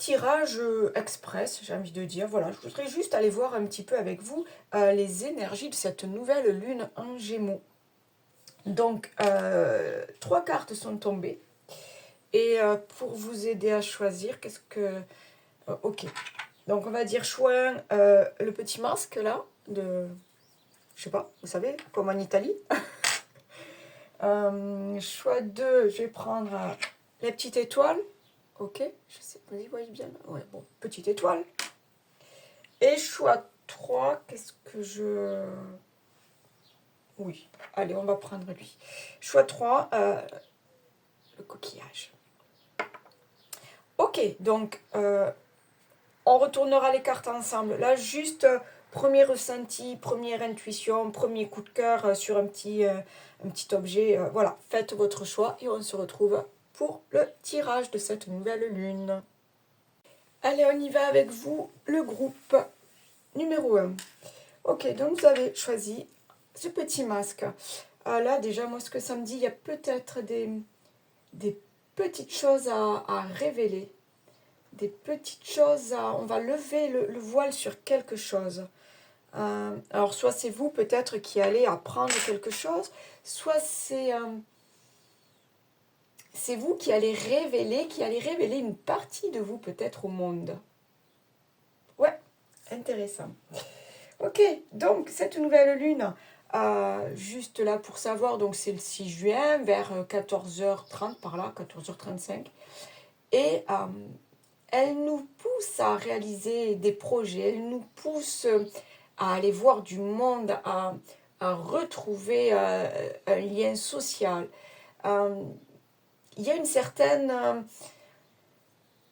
tirage express, j'ai envie de dire. Voilà, je voudrais juste aller voir un petit peu avec vous les énergies de cette nouvelle lune en Gémeaux. Donc, 3 cartes sont tombées. Et pour vous aider à choisir, qu'est-ce que... ok. Donc, on va dire choix 1, le petit masque, là, de... Je sais pas, vous savez, comme en Italie. Choix 2, je vais prendre la petite étoile. Ok, je sais, vous y voyez bien. Ouais, bon, petite étoile. Et choix 3, qu'est-ce que je... Oui, allez, on va prendre lui. Choix 3, le coquillage. Ok, donc, on retournera les cartes ensemble. Là, juste premier ressenti, première intuition, premier coup de cœur sur un petit objet. Voilà, faites votre choix et on se retrouve pour le tirage de cette nouvelle lune. Allez, on y va avec vous, le groupe numéro 1. Ok, donc vous avez choisi ce petit masque. Là, déjà, moi, ce que ça me dit, il y a peut-être des petites choses à révéler. Des petites choses on va lever le voile sur quelque chose. Alors, soit c'est vous, peut-être, qui allez apprendre quelque chose, soit c'est vous qui allez révéler une partie de vous, peut-être, au monde. Ouais, intéressant. Ok, donc cette nouvelle lune, juste là pour savoir, donc c'est le 6 juin, vers 14h30 par là, 14h35. Et elle nous pousse à réaliser des projets, elle nous pousse à aller voir du monde, à retrouver un lien social. Il y a une certaine...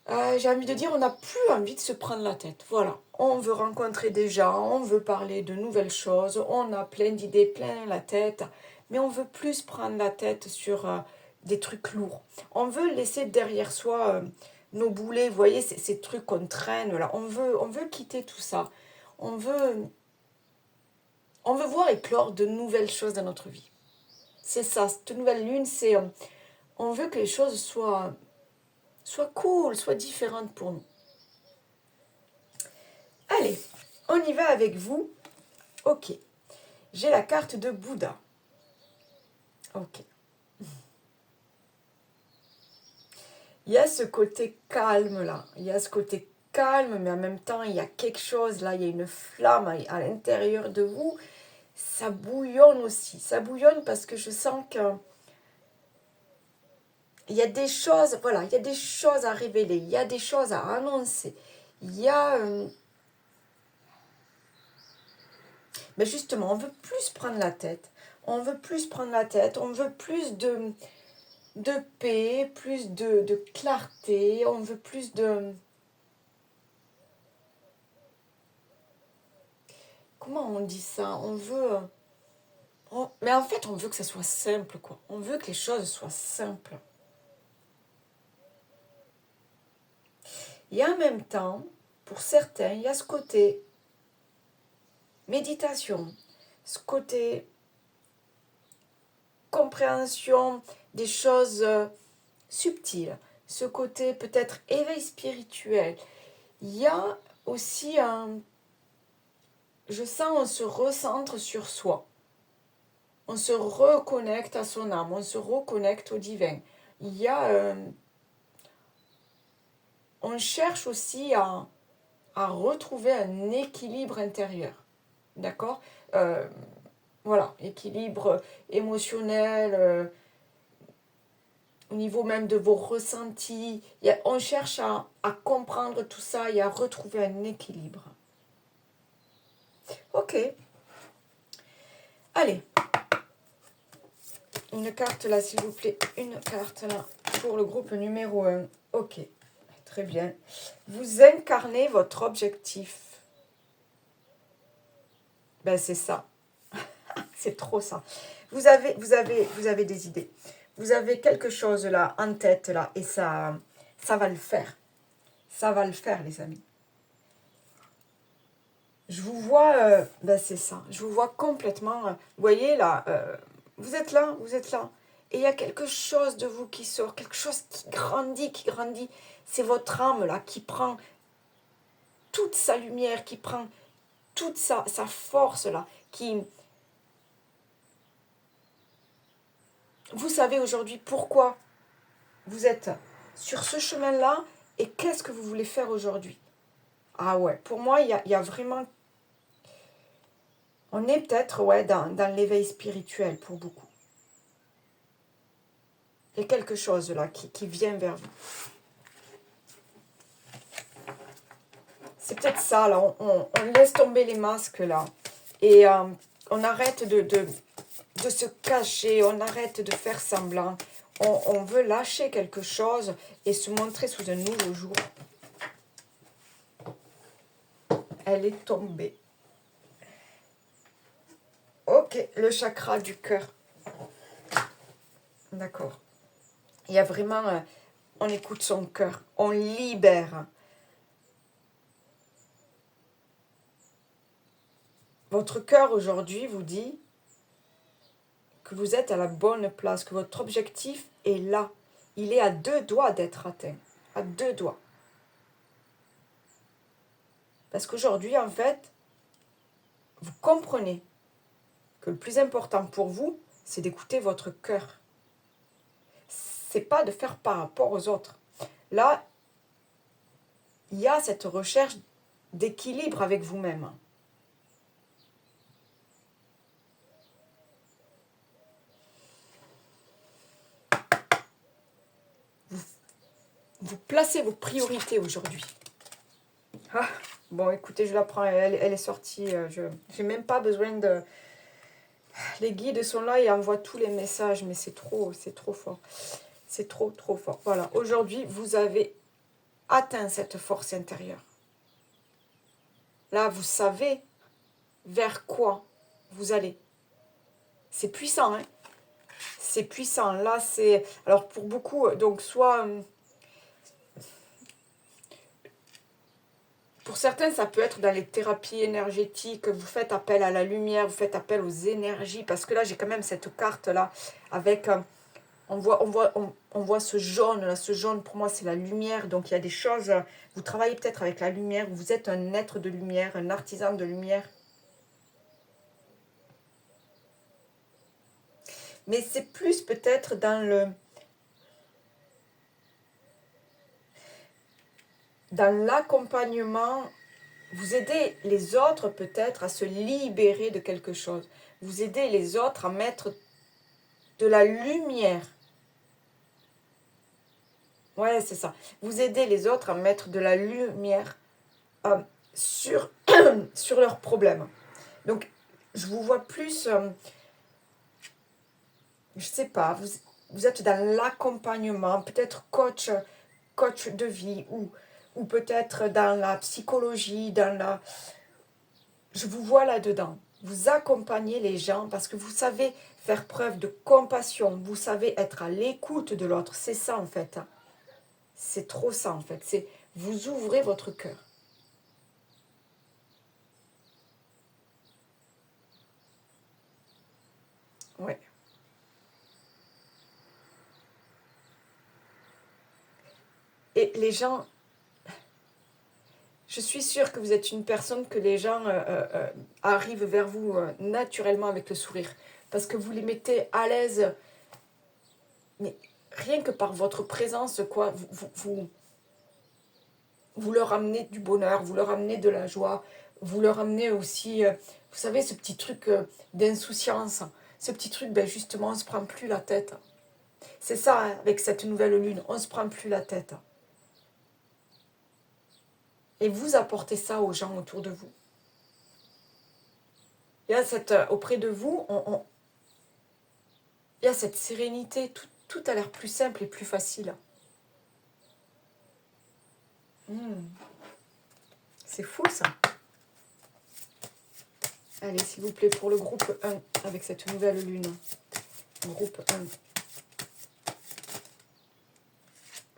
j'ai envie de dire, on n'a plus envie de se prendre la tête. Voilà, on veut rencontrer des gens, on veut parler de nouvelles choses, on a plein d'idées, plein la tête, mais on veut plus se prendre la tête sur des trucs lourds. On veut laisser derrière soi nos boulets, vous voyez, ces trucs qu'on traîne là. On veut quitter tout ça. On veut voir éclore de nouvelles choses dans notre vie. C'est ça, cette nouvelle lune, c'est on veut que les choses soient cool, soient différentes pour nous. Allez, on y va avec vous. Ok, j'ai la carte de Bouddha. Ok. Il y a ce côté calme là. Il y a ce côté calme, mais en même temps, il y a quelque chose là. Il y a une flamme à l'intérieur de vous. Ça bouillonne aussi. Ça bouillonne parce que je sens que il y a des choses, voilà, il y a des choses à révéler. Il y a des choses à annoncer. Il y a... mais justement, on veut plus prendre la tête. On veut plus prendre la tête. On veut plus de paix, plus de clarté, on veut plus de... Comment on dit ça? On veut... mais en fait, on veut que ça soit simple, quoi. On veut que les choses soient simples. Et en même temps, pour certains, il y a ce côté méditation, ce côté compréhension des choses subtiles, ce côté peut-être éveil spirituel. Il y a aussi un... Je sens, on se recentre sur soi. On se reconnecte à son âme, on se reconnecte au divin. Il y a... on cherche aussi à retrouver un équilibre intérieur. D'accord voilà, équilibre émotionnel, au niveau même de vos ressentis. On cherche à comprendre tout ça et à retrouver un équilibre. Ok. Allez. Une carte là, s'il vous plaît. Une carte là pour le groupe numéro 1. Ok. Très bien. Vous incarnez votre objectif. Ben c'est ça. C'est trop ça. Vous avez des idées. Vous avez quelque chose là en tête là et ça va le faire. Ça va le faire, les amis. Je vous vois, ben c'est ça. Je vous vois complètement. Vous voyez là, vous êtes là. Et il y a quelque chose de vous qui sort, quelque chose qui grandit. C'est votre âme là qui prend toute sa lumière, qui prend toute sa force là, qui... Vous savez aujourd'hui pourquoi vous êtes sur ce chemin-là et qu'est-ce que vous voulez faire aujourd'hui. Ah ouais, pour moi, il y a vraiment... On est peut-être ouais, dans l'éveil spirituel pour beaucoup. Il y a quelque chose là qui vient vers vous. C'est peut-être ça, là. On laisse tomber les masques, là. Et on arrête de se cacher, on arrête de faire semblant. On veut lâcher quelque chose et se montrer sous un nouveau jour. Elle est tombée. Ok, le chakra du cœur. D'accord. Il y a vraiment... on écoute son cœur. On libère. Votre cœur aujourd'hui vous dit que vous êtes à la bonne place, que votre objectif est là. Il est à 2 doigts d'être atteint. À 2 doigts. Parce qu'aujourd'hui, en fait, vous comprenez que le plus important pour vous, c'est d'écouter votre cœur. C'est pas de faire par rapport aux autres. Là, il y a cette recherche d'équilibre avec vous-même. Vous placez vos priorités aujourd'hui. Ah, bon, écoutez, je la prends, elle est sortie. Je n'ai même pas besoin de... Les guides sont là et envoient tous les messages, mais c'est trop fort. C'est trop fort. Voilà, aujourd'hui, vous avez atteint cette force intérieure. Là, vous savez vers quoi vous allez. C'est puissant, hein? C'est puissant. Là, c'est... Alors, pour beaucoup, donc, soit... Pour certains, ça peut être dans les thérapies énergétiques. Vous faites appel à la lumière, vous faites appel aux énergies. Parce que là, j'ai quand même cette carte-là avec... On voit ce jaune, là, ce jaune pour moi c'est la lumière, donc il y a des choses, vous travaillez peut-être avec la lumière, vous êtes un être de lumière, un artisan de lumière. Mais c'est plus peut-être dans l'accompagnement, vous aidez les autres peut-être à se libérer de quelque chose, vous aidez les autres à mettre de la lumière. Ouais, c'est ça. Vous aidez les autres à mettre de la lumière sur, sur leurs problèmes. Donc, je vous vois plus, je sais pas, vous êtes dans l'accompagnement, peut-être coach de vie ou peut-être dans la psychologie, je vous vois là-dedans. Vous accompagnez les gens parce que vous savez faire preuve de compassion, vous savez être à l'écoute de l'autre. C'est ça en fait. C'est trop ça en fait. C'est vous ouvrez votre cœur. Ouais. Et les gens, je suis sûre que vous êtes une personne que les gens arrivent vers vous naturellement avec le sourire. Parce que vous les mettez à l'aise. Mais rien que par votre présence, quoi, vous leur amenez du bonheur, vous leur amenez de la joie. Vous leur amenez aussi, vous savez, ce petit truc d'insouciance. Ce petit truc, ben justement, on ne se prend plus la tête. C'est ça, hein, avec cette nouvelle lune, on ne se prend plus la tête. Et vous apportez ça aux gens autour de vous. Il y a auprès de vous, il y a cette sérénité, tout a l'air plus simple et plus facile. C'est fou ça. Allez, s'il vous plaît, pour le groupe 1, avec cette nouvelle lune. Groupe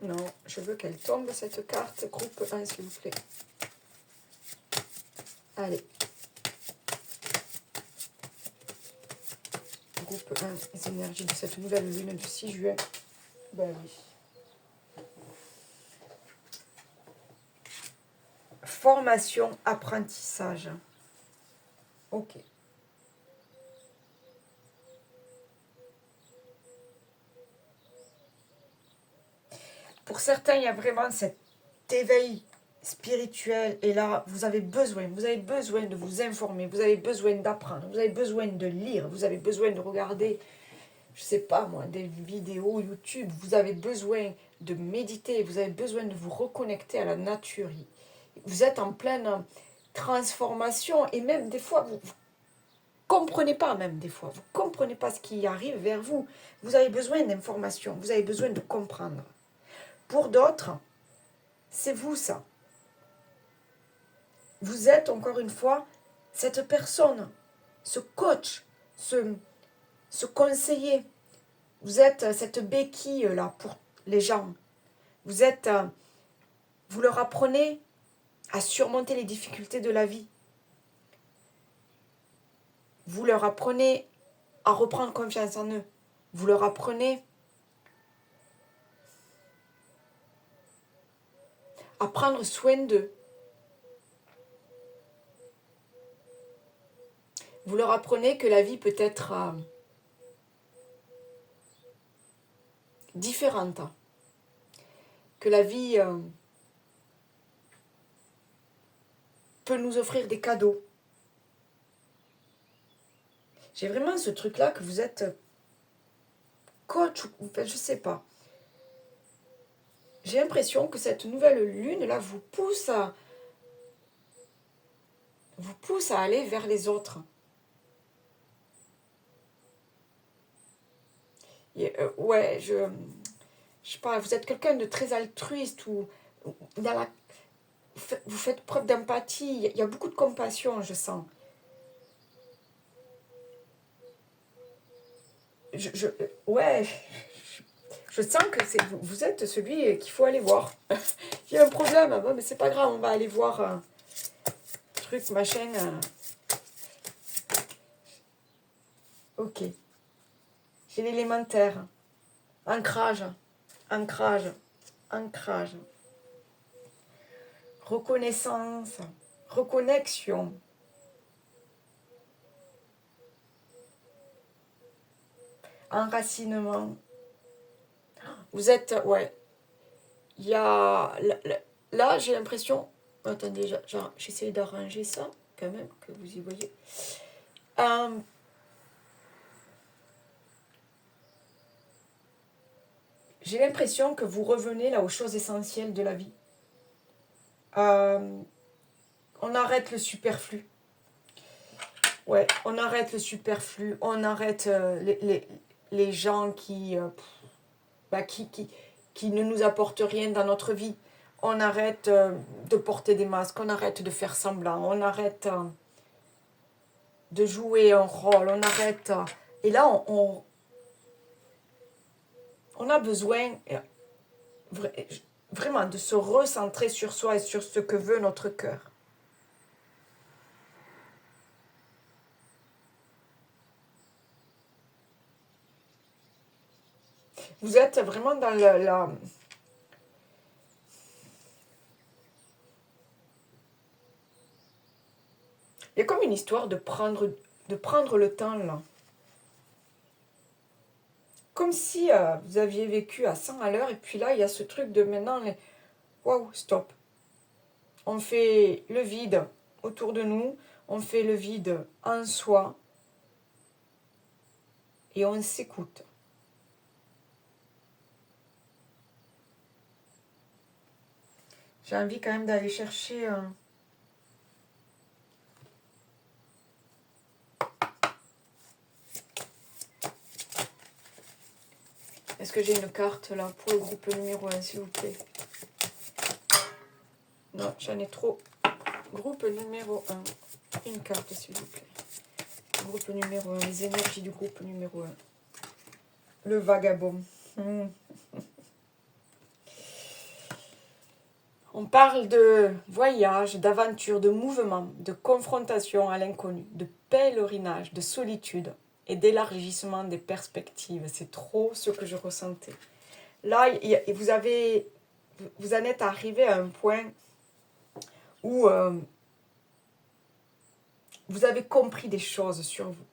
1. Non, je veux qu'elle tombe cette carte. Groupe 1, s'il vous plaît. Allez. Groupe 1, les énergies de cette nouvelle lune du 6 juin. Ben oui. formation, apprentissage. Ok. Pour certains, il y a vraiment cet éveil spirituel. Et là, vous avez besoin de vous informer, vous avez besoin d'apprendre, vous avez besoin de lire, vous avez besoin de regarder, je sais pas moi, des vidéos YouTube, vous avez besoin de méditer, vous avez besoin de vous reconnecter à la nature. Vous êtes en pleine transformation et même des fois, vous comprenez pas même des fois, vous comprenez pas ce qui arrive vers vous. Vous avez besoin d'informations, vous avez besoin de comprendre. Pour d'autres, c'est vous ça. Vous êtes encore une fois cette personne, ce coach, ce conseiller. Vous êtes cette béquille là pour les gens. Vous leur apprenez à surmonter les difficultés de la vie. Vous leur apprenez à reprendre confiance en eux. Vous leur apprenez à prendre soin d'eux. Vous leur apprenez que la vie peut être différente. Que la vie peut nous offrir des cadeaux. J'ai vraiment ce truc-là que vous êtes coach, ou je sais pas. J'ai l'impression que cette nouvelle lune-là vous pousse à aller vers les autres. Et, ouais, je sais pas, vous êtes quelqu'un de très altruiste ou vous faites preuve d'empathie, il y a beaucoup de compassion, je sens. Ouais, je sens que vous êtes celui qu'il faut aller voir. Il y a un problème, bon, mais c'est pas grave, on va aller voir truc, machin. Ok. J'ai l'élémentaire. Ancrage. Reconnaissance. Reconnexion. Enracinement. Vous êtes, ouais. Il y a, là j'ai l'impression, attendez, j'essaie d'arranger ça, quand même, que vous y voyez. J'ai l'impression que vous revenez là aux choses essentielles de la vie. On arrête le superflu. Ouais, on arrête le superflu, on arrête les gens qui ne nous apportent rien dans notre vie. On arrête de porter des masques, on arrête de faire semblant, on arrête de jouer un rôle, on arrête... et là, on a besoin vraiment de se recentrer sur soi et sur ce que veut notre cœur. Vous êtes vraiment dans la... Il y a comme une histoire de prendre le temps, là. Comme si vous aviez vécu à 100 à l'heure, et puis là, il y a ce truc de maintenant, waouh, stop. On fait le vide autour de nous, on fait le vide en soi, et on s'écoute. J'ai envie quand même d'aller chercher... Est-ce que j'ai une carte là pour le groupe numéro 1, s'il vous plaît? Non, j'en ai trop. Groupe numéro 1. Une carte, s'il vous plaît. Groupe numéro 1. Les énergies du groupe numéro 1. Le vagabond. On parle de voyage, d'aventure, de mouvement, de confrontation à l'inconnu, de pèlerinage, de solitude et d'élargissement des perspectives. C'est trop ce que je ressentais. Là, vous en êtes arrivé à un point où vous avez compris des choses sur vous.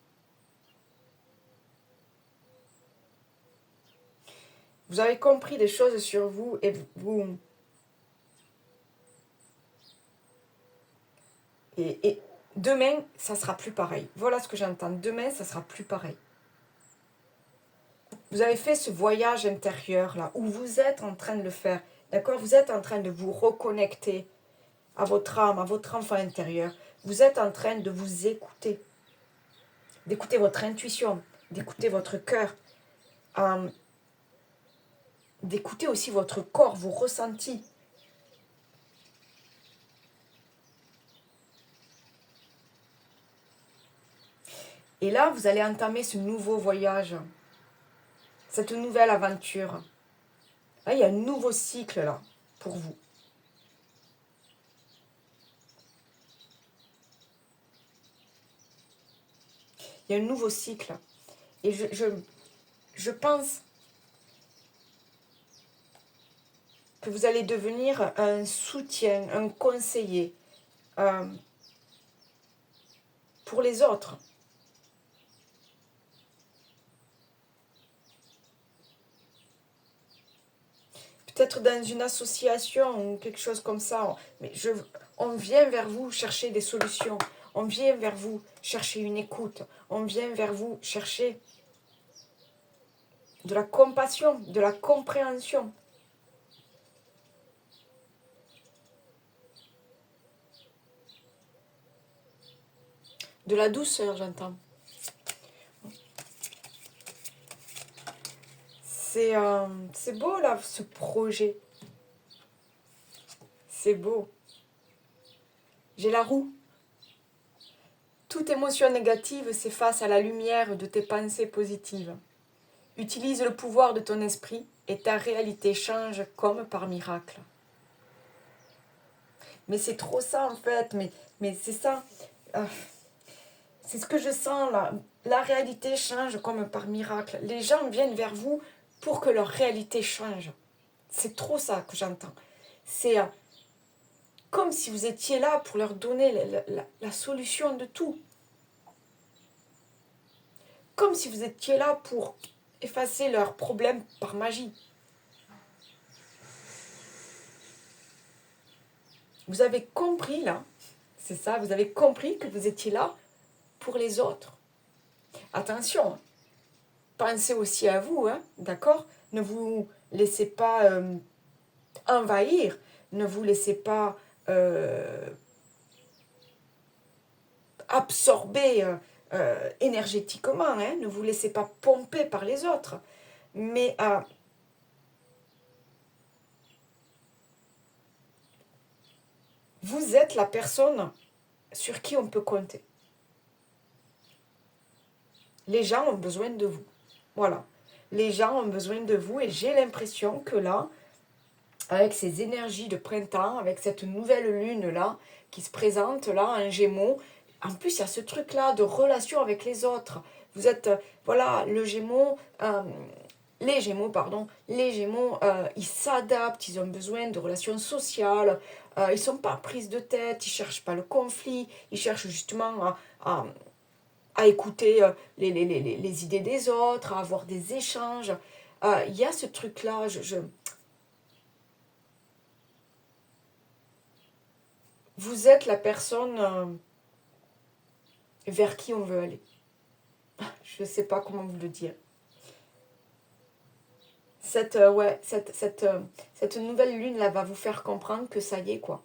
Vous avez compris des choses sur vous et et demain, ça sera plus pareil. Voilà ce que j'entends. Demain, ça sera plus pareil. Vous avez fait ce voyage intérieur là, où vous êtes en train de le faire. D'accord? Vous êtes en train de vous reconnecter à votre âme, à votre enfant intérieur. Vous êtes en train de vous écouter. D'écouter votre intuition, d'écouter votre cœur. D'écouter aussi votre corps, vos ressentis. Et là, vous allez entamer ce nouveau voyage, cette nouvelle aventure. Là, il y a un nouveau cycle là, pour vous. Il y a un nouveau cycle. Et je pense que vous allez devenir un soutien, un conseiller pour les autres. Peut-être dans une association ou quelque chose comme ça. Mais on vient vers vous chercher des solutions. On vient vers vous chercher une écoute. On vient vers vous chercher de la compassion, de la compréhension. De la douceur, j'entends. C'est beau, là, ce projet. C'est beau. J'ai la roue. Toute émotion négative s'efface à la lumière de tes pensées positives. Utilise le pouvoir de ton esprit et ta réalité change comme par miracle. Mais c'est trop ça, en fait. Mais c'est ça. C'est ce que je sens, là. La réalité change comme par miracle. Les gens viennent vers vous pour que leur réalité change. C'est trop ça que j'entends. C'est comme si vous étiez là pour leur donner la solution de tout. Comme si vous étiez là pour effacer leurs problèmes par magie. Vous avez compris, là, c'est ça, vous avez compris que vous étiez là pour les autres. Attention, pensez aussi à vous, hein, d'accord? Ne vous laissez pas envahir, ne vous laissez pas absorber énergétiquement, hein, ne vous laissez pas pomper par les autres. Mais vous êtes la personne sur qui on peut compter. Les gens ont besoin de vous. Voilà. Les gens ont besoin de vous et j'ai l'impression que là, avec ces énergies de printemps, avec cette nouvelle lune là, qui se présente là, en Gémeaux, en plus il y a ce truc là de relation avec les autres. Vous êtes, voilà, les Gémeaux, ils s'adaptent, ils ont besoin de relations sociales, ils ne sont pas prises de tête, ils ne cherchent pas le conflit, ils cherchent justement à écouter les idées des autres, à avoir des échanges. Il y a ce truc-là, vous êtes la personne vers qui on veut aller. Je ne sais pas comment vous le dire. Cette nouvelle lune là va vous faire comprendre que ça y est quoi.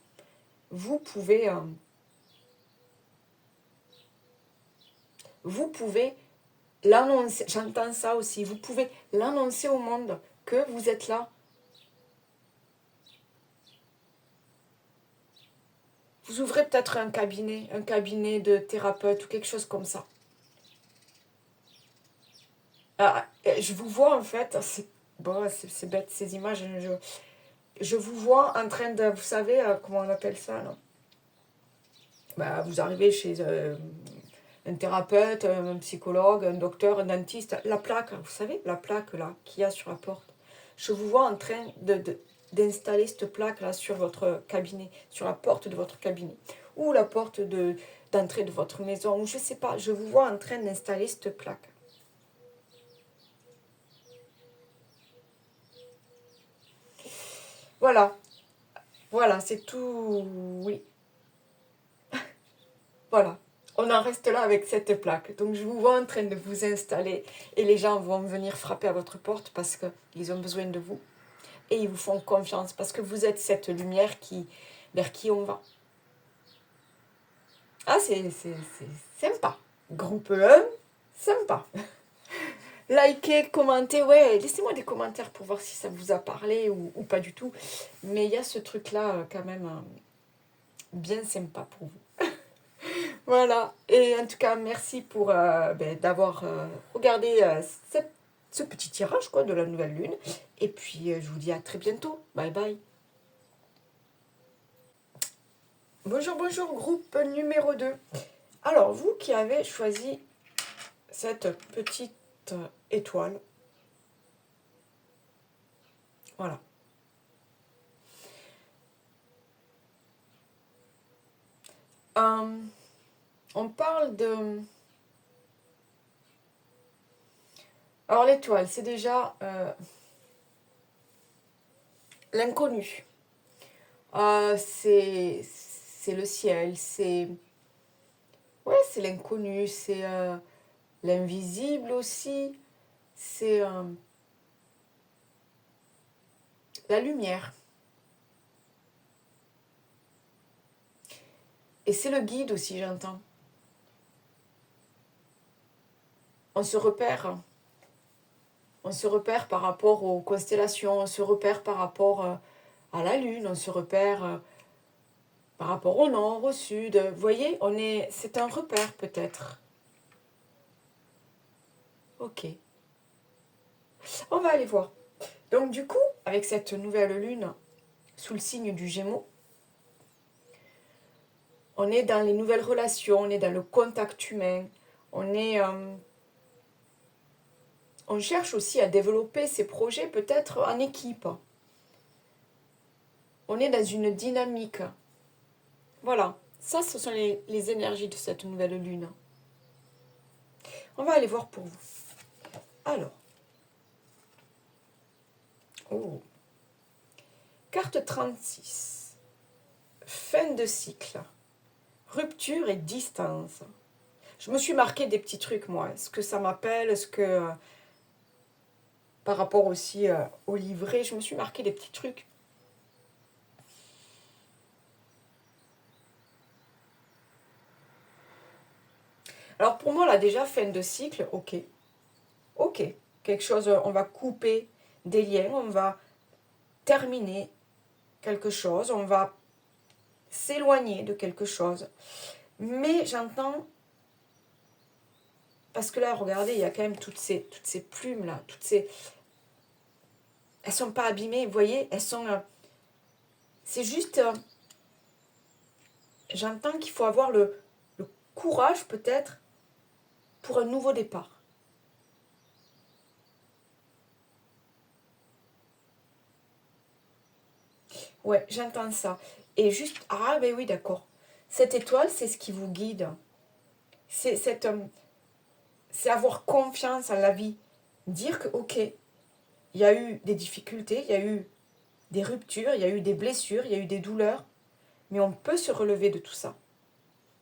Vous pouvez l'annoncer, j'entends ça aussi, vous pouvez l'annoncer au monde que vous êtes là. Vous ouvrez peut-être un cabinet de thérapeute ou quelque chose comme ça. Je vous vois en fait, c'est bête ces images, je vous vois en train de, vous savez, comment on appelle ça là, vous arrivez chez un thérapeute, un psychologue, un docteur, un dentiste, la plaque, vous savez, la plaque là, qu'il y a sur la porte. Je vous vois en train d'installer cette plaque-là sur votre cabinet, sur la porte de votre cabinet, ou la porte d'entrée de votre maison, ou je ne sais pas, je vous vois en train d'installer cette plaque. Voilà, voilà, c'est tout, oui, voilà. On en reste là avec cette plaque. Donc je vous vois en train de vous installer et les gens vont venir frapper à votre porte parce qu'ils ont besoin de vous. Et ils vous font confiance parce que vous êtes cette lumière vers qui on va. Ah, c'est sympa. Groupe 1, sympa. Likez, commentez, ouais, laissez-moi des commentaires pour voir si ça vous a parlé ou pas du tout. Mais il y a ce truc-là quand même bien sympa pour vous. Voilà, et en tout cas, merci pour d'avoir regardé ce petit tirage quoi, de la nouvelle lune. Et puis, je vous dis à très bientôt. Bye bye. Bonjour, bonjour, groupe numéro 2. Alors, vous qui avez choisi cette petite étoile, voilà. On parle de... Alors, l'étoile, c'est déjà l'inconnu. C'est le ciel, c'est... Ouais, c'est l'inconnu, c'est l'invisible aussi, c'est la lumière. Et c'est le guide aussi, j'entends. On se repère. On se repère par rapport aux constellations, on se repère par rapport à la lune, on se repère par rapport au nord, au sud. Vous voyez, c'est un repère peut-être. Ok. On va aller voir. Donc du coup, avec cette nouvelle lune sous le signe du Gémeaux, on est dans les nouvelles relations, on est dans le contact humain, on cherche aussi à développer ces projets peut-être en équipe. On est dans une dynamique. Voilà, ça ce sont les énergies de cette nouvelle lune. On va aller voir pour vous. Alors, oh. Carte 36. Fin de cycle. Rupture et distance. Je me suis marqué des petits trucs, moi. Est-ce que ça m'appelle? Est-ce que... par rapport aussi au livret, je me suis marqué des petits trucs. Alors pour moi, là, déjà, fin de cycle, ok. Ok. Quelque chose, on va couper des liens, on va terminer quelque chose, on va s'éloigner de quelque chose. Mais j'entends... Parce que là, regardez, il y a quand même toutes ces plumes-là, elles sont pas abîmées, vous voyez, elles sont... c'est juste... j'entends qu'il faut avoir le courage, peut-être, pour un nouveau départ. Ouais, j'entends ça. Et juste... Ah, ben oui, d'accord. Cette étoile, c'est ce qui vous guide. C'est avoir confiance en la vie. Dire que, ok, il y a eu des difficultés, il y a eu des ruptures, il y a eu des blessures, il y a eu des douleurs, mais on peut se relever de tout ça.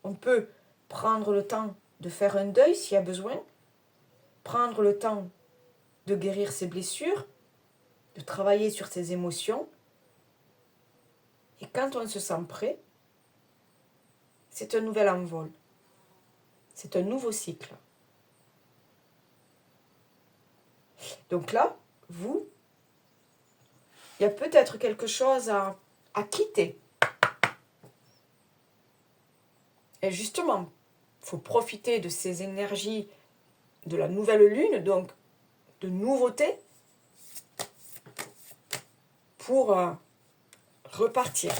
On peut prendre le temps de faire un deuil s'il y a besoin, prendre le temps de guérir ses blessures, de travailler sur ses émotions. Et quand on se sent prêt, c'est un nouvel envol. C'est un nouveau cycle. Donc là, vous, il y a peut-être quelque chose à quitter. Et justement, il faut profiter de ces énergies de la nouvelle lune, donc de nouveautés, pour repartir.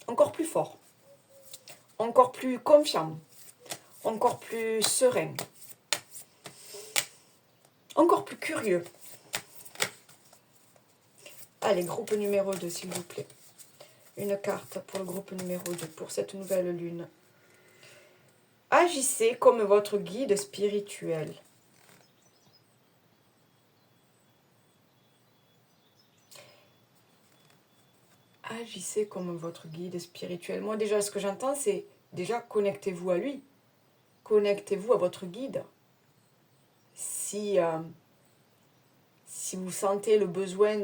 Encore plus fort, encore plus confiant, encore plus serein, encore plus curieux. Allez, groupe numéro 2, s'il vous plaît. Une carte pour le groupe numéro 2, pour cette nouvelle lune. Agissez comme votre guide spirituel. Agissez comme votre guide spirituel. Moi, déjà, ce que j'entends, c'est déjà connectez-vous à lui. Connectez-vous à votre guide. Si vous sentez le besoin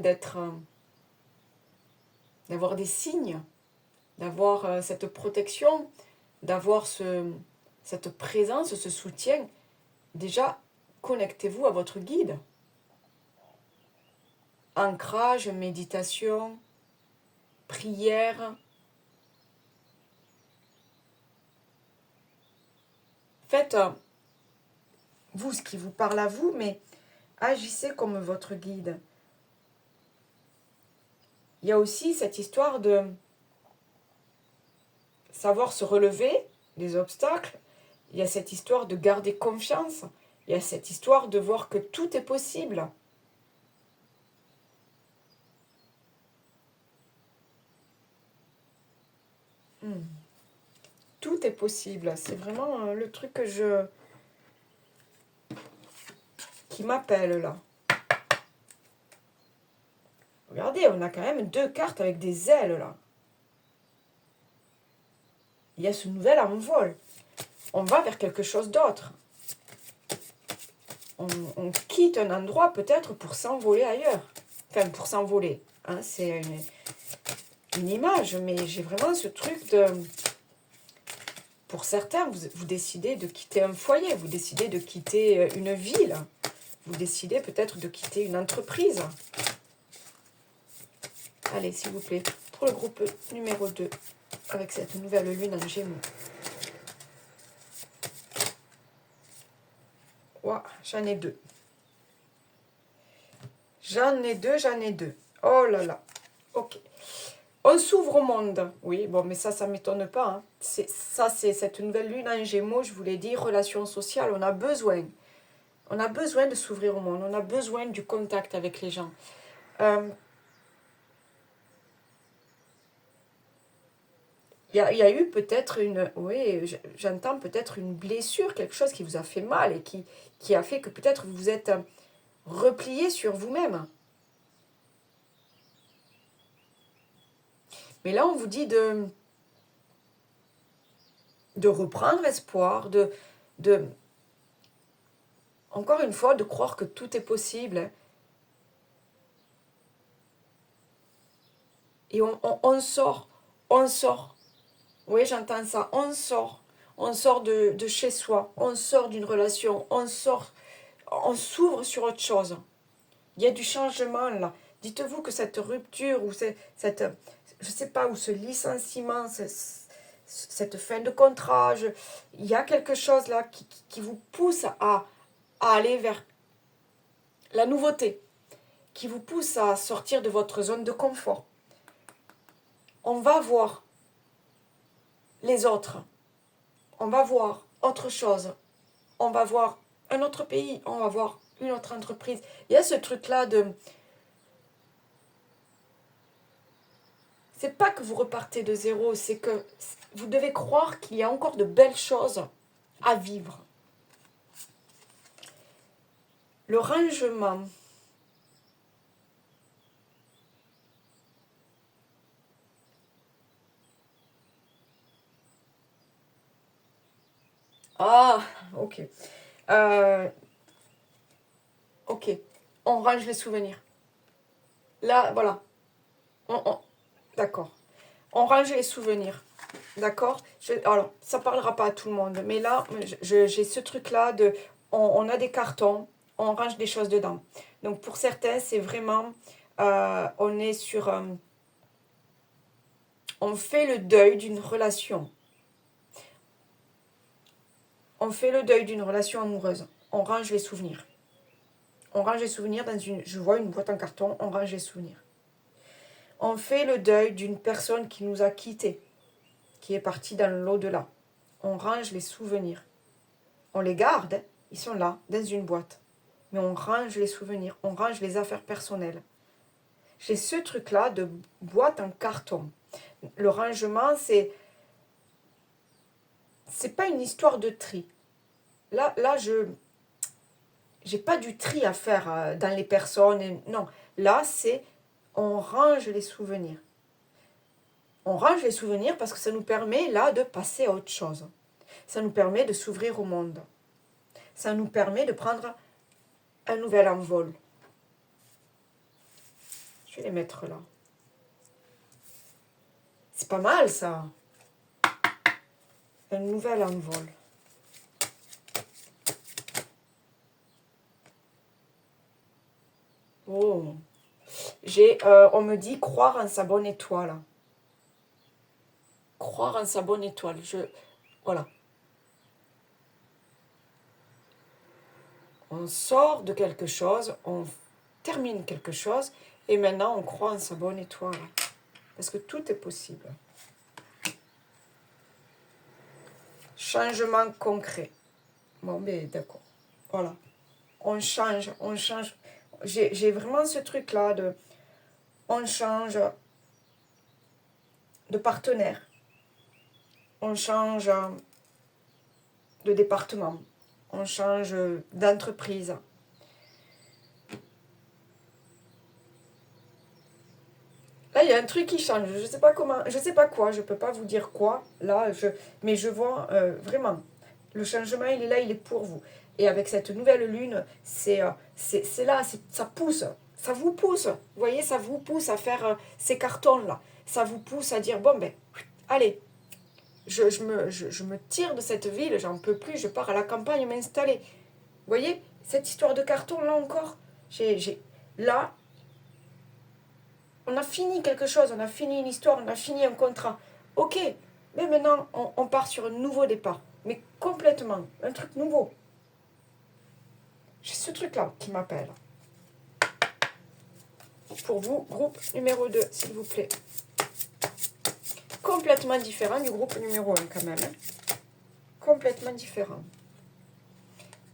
d'avoir des signes, d'avoir cette protection, d'avoir cette présence, ce soutien, déjà, connectez-vous à votre guide. Ancrage, méditation, prière. Faites, vous, ce qui vous parle à vous, mais agissez comme votre guide. Il y a aussi cette histoire de savoir se relever des obstacles. Il y a cette histoire de garder confiance. Il y a cette histoire de voir que tout est possible. Tout est possible. C'est vraiment le truc qui m'appelle là. Regardez, on a quand même 2 cartes avec des ailes là. Il y a ce nouvel envol. On va vers quelque chose d'autre. On quitte un endroit peut-être pour s'envoler ailleurs. Enfin, pour s'envoler. Hein, c'est une image, mais j'ai vraiment ce truc de... Pour certains, vous décidez de quitter un foyer, vous décidez de quitter une ville, vous décidez peut-être de quitter une entreprise. Allez, s'il vous plaît, pour le groupe numéro 2, avec cette nouvelle lune en Gémeaux. Ouah, j'en ai 2. J'en ai deux. Oh là là. Ok. On s'ouvre au monde. Oui, bon, mais ça m'étonne pas. Hein. C'est cette nouvelle lune en Gémeaux, je vous l'ai dit, relation sociale, on a besoin. On a besoin de s'ouvrir au monde, on a besoin du contact avec les gens. Il y a eu peut-être j'entends peut-être une blessure, quelque chose qui vous a fait mal et qui a fait que peut-être vous vous êtes replié sur vous-même. Mais là, on vous dit de reprendre espoir, encore une fois, de croire que tout est possible. Et on sort. Oui, j'entends ça. On sort de chez soi. On sort d'une relation. On s'ouvre sur autre chose. Il y a du changement là. Dites-vous que cette rupture ou cette, je sais pas, ou ce licenciement, cette fin de contrat, il y a quelque chose là qui vous pousse à aller vers la nouveauté, qui vous pousse à sortir de votre zone de confort. On va voir les autres, on va voir autre chose, on va voir un autre pays, on va voir une autre entreprise. Il y a ce truc-là de... C'est pas que vous repartez de zéro, c'est que vous devez croire qu'il y a encore de belles choses à vivre. Le rangement. Ah, ok. Ok. On range les souvenirs. Là, voilà. D'accord. On range les souvenirs. D'accord. Alors, ça ne parlera pas à tout le monde. Mais là, j'ai ce truc-là de... On a des cartons, on range des choses dedans. Donc, pour certains, c'est vraiment... on est sur... on fait le deuil d'une relation. On fait le deuil d'une relation amoureuse. On range les souvenirs. On range les souvenirs dans une... Je vois une boîte en carton, on range les souvenirs. On fait le deuil d'une personne qui nous a quittés, qui est partie dans l'au-delà. On range les souvenirs. On les garde, ils sont là, dans une boîte. Mais on range les souvenirs, on range les affaires personnelles. j'ai ce truc-là de boîte en carton. Le rangement, c'est pas une histoire de tri. Là je j'ai pas du tri à faire dans les personnes. Non, là, c'est on range les souvenirs. On range les souvenirs parce que ça nous permet, là, de passer à autre chose. Ça nous permet de s'ouvrir au monde. Ça nous permet de prendre un nouvel envol. Je vais les mettre là. C'est pas mal, ça. Un nouvel envol. Oh. On me dit croire en sa bonne étoile. Croire en sa bonne étoile. Voilà. On sort de quelque chose, on termine quelque chose, et maintenant on croit en sa bonne étoile. Parce que tout est possible. Changement concret. Bon, ben d'accord. Voilà. On change, on change. J'ai vraiment ce truc-là de... On change de partenaire. On change de département. On change d'entreprise. Là, il y a un truc qui change. Je sais pas comment, je sais pas quoi. Je peux pas vous dire quoi. Là, mais je vois vraiment le changement. Il est là, il est pour vous. Et avec cette nouvelle lune, c'est là, ça pousse. Ça vous pousse. Vous voyez, ça vous pousse à faire ces cartons là. Ça vous pousse à dire bon ben, allez, je me tire de cette ville. J'en peux plus. Je pars à la campagne m'installer. Vous voyez, cette histoire de carton là encore. Là. On a fini quelque chose, on a fini une histoire, on a fini un contrat. Ok, mais maintenant, on part sur un nouveau départ. Mais complètement, un truc nouveau. J'ai ce truc-là qui m'appelle. Pour vous, groupe numéro 2, s'il vous plaît. Complètement différent du groupe numéro 1, quand même. Complètement différent.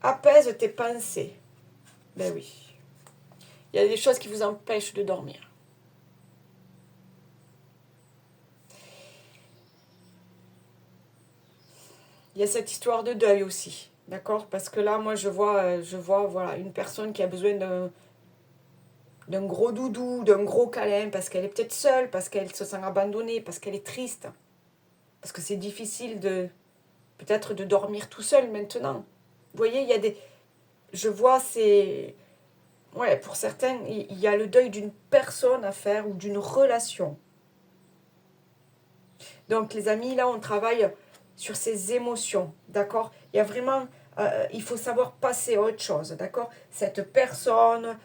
Apaise tes pensées. Ben oui. Il y a des choses qui vous empêchent de dormir. Il y a cette histoire de deuil aussi, d'accord? Parce que là, moi, je vois voilà, une personne qui a besoin d'un gros doudou, d'un gros câlin, parce qu'elle est peut-être seule, parce qu'elle se sent abandonnée, parce qu'elle est triste, parce que c'est difficile peut-être de dormir tout seul maintenant. Vous voyez, il y a des... Je vois, c'est... Ouais, pour certains, il y a le deuil d'une personne à faire ou d'une relation. Donc, les amis, là, on travaille sur ces émotions, d'accord? Il y a vraiment... il faut savoir passer à autre chose, d'accord? Cette personne,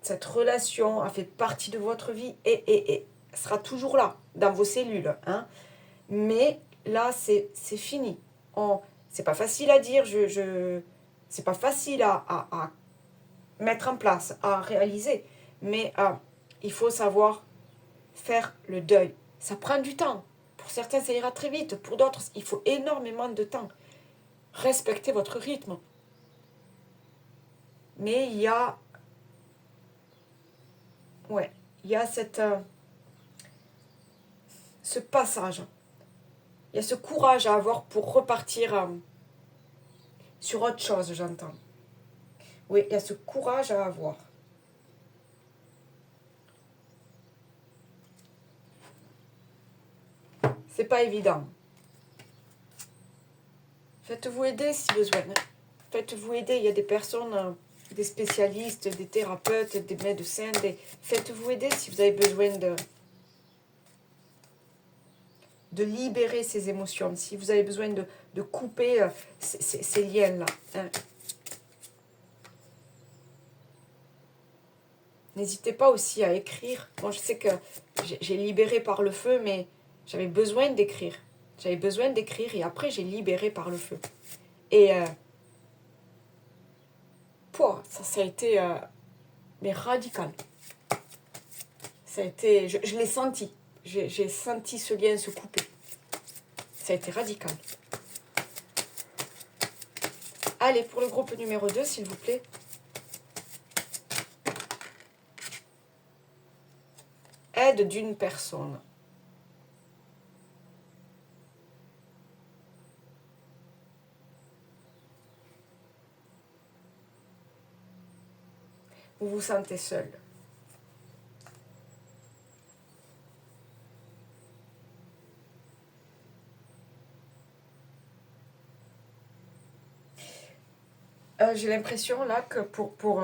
cette relation a fait partie de votre vie et sera toujours là, dans vos cellules, hein? Mais là, c'est fini. C'est pas facile à dire, c'est pas facile à mettre en place, à réaliser. Mais il faut savoir faire le deuil. Ça prend du temps. Pour certains, ça ira très vite. Pour d'autres, il faut énormément de temps. Respectez votre rythme. Mais il y a... Ouais, il y a ce passage. Il y a ce courage à avoir pour repartir sur autre chose, j'entends. Oui, il y a ce courage à avoir. C'est pas évident. Faites-vous aider si besoin. Faites-vous aider. Il y a des personnes, des spécialistes, des thérapeutes, des médecins. Faites-vous aider si vous avez besoin de libérer ces émotions, si vous avez besoin de couper ces liens-là. Hein. N'hésitez pas aussi à écrire. Moi, je sais que j'ai libéré par le feu, mais j'avais besoin d'écrire. J'avais besoin d'écrire et après, j'ai libéré par le feu. Et ça a été mais radical. Ça a été, je l'ai senti. J'ai senti ce lien se couper. Ça a été radical. Allez, pour le groupe numéro 2, s'il vous plaît. aide d'une personne. Vous vous sentez seul. J'ai l'impression là que pour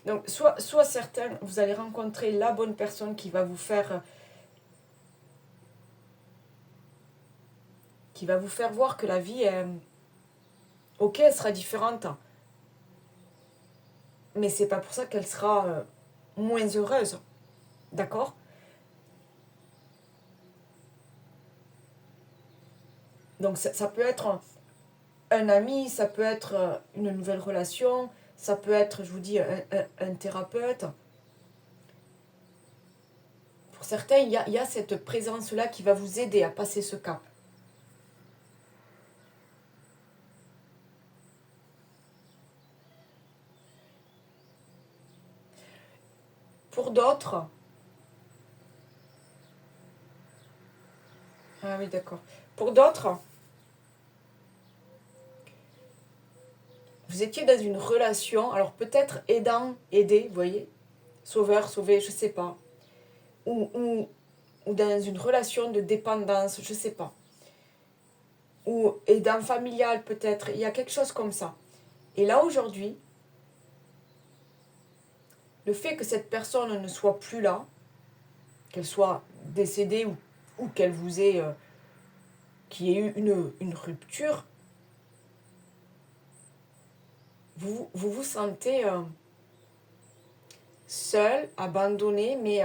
donc soit certains, vous allez rencontrer la bonne personne qui va vous faire voir que la vie est ok, elle sera différente, mais c'est pas pour ça qu'elle sera moins heureuse, d'accord? Donc ça peut être un ami, ça peut être une nouvelle relation, ça peut être, je vous dis, un thérapeute. Pour certains, il y a cette présence-là qui va vous aider à passer ce cap. Pour d'autres, ah oui d'accord, pour d'autres, vous étiez dans une relation, alors peut-être aidant, aider, vous voyez, sauveur, sauvé, je sais pas, ou dans une relation de dépendance, je sais pas, ou aidant familial peut-être, il y a quelque chose comme ça. Et là aujourd'hui, le fait que cette personne ne soit plus là, qu'elle soit décédée ou qu'elle vous ait, qu'il y ait eu une rupture, vous sentez seul, abandonné, mais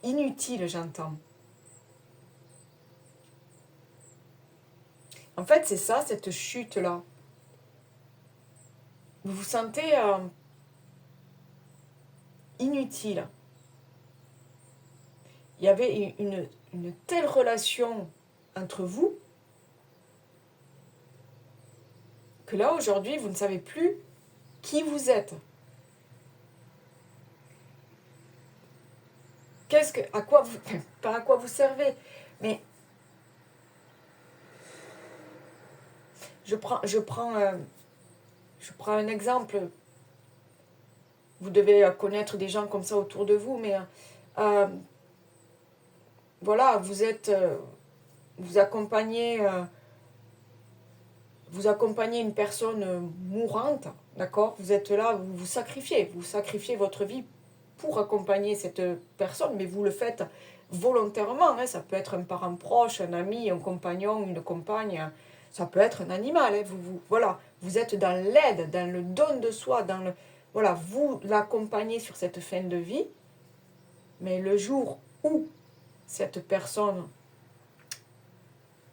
inutile, j'entends. En fait, c'est ça, cette chute-là. Vous vous sentez inutile. Il y avait une telle relation entre vous que là, aujourd'hui, vous ne savez plus qui vous êtes. À quoi vous, pas à quoi vous servez, mais je prends un exemple. Vous devez connaître des gens comme ça autour de vous, mais euh, voilà, vous accompagnez une personne mourante, d'accord? Vous êtes là, vous sacrifiez votre vie pour accompagner cette personne, mais vous le faites volontairement, hein. Ça peut être un parent proche, un ami, un compagnon, une compagne, ça peut être un animal, hein. Voilà, vous êtes dans l'aide, dans le don de soi, voilà, vous l'accompagnez sur cette fin de vie, mais le jour où cette personne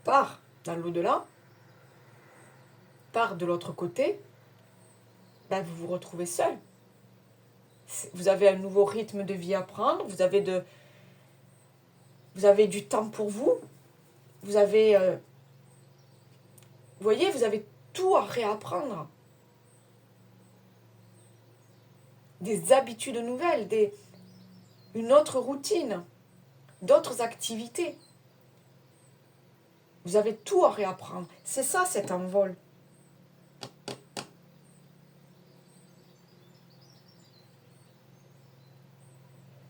part dans l'au-delà, part de l'autre côté, ben vous vous retrouvez seul. Vous avez un nouveau rythme de vie à prendre, vous avez du temps pour vous, vous avez, vous voyez, vous avez tout à réapprendre. Des habitudes nouvelles, une autre routine, d'autres activités. Vous avez tout à réapprendre. C'est ça cet envol.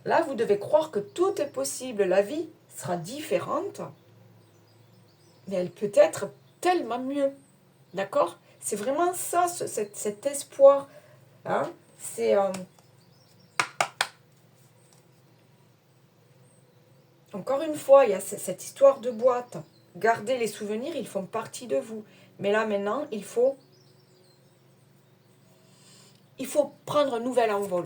Là, vous devez croire que tout est possible. La vie sera différente, mais elle peut être tellement mieux. D'accord? C'est vraiment ça, cet espoir. Hein? C'est... encore une fois, il y a cette histoire de boîte. Gardez les souvenirs, ils font partie de vous. Mais là, maintenant, il faut prendre un nouvel envol.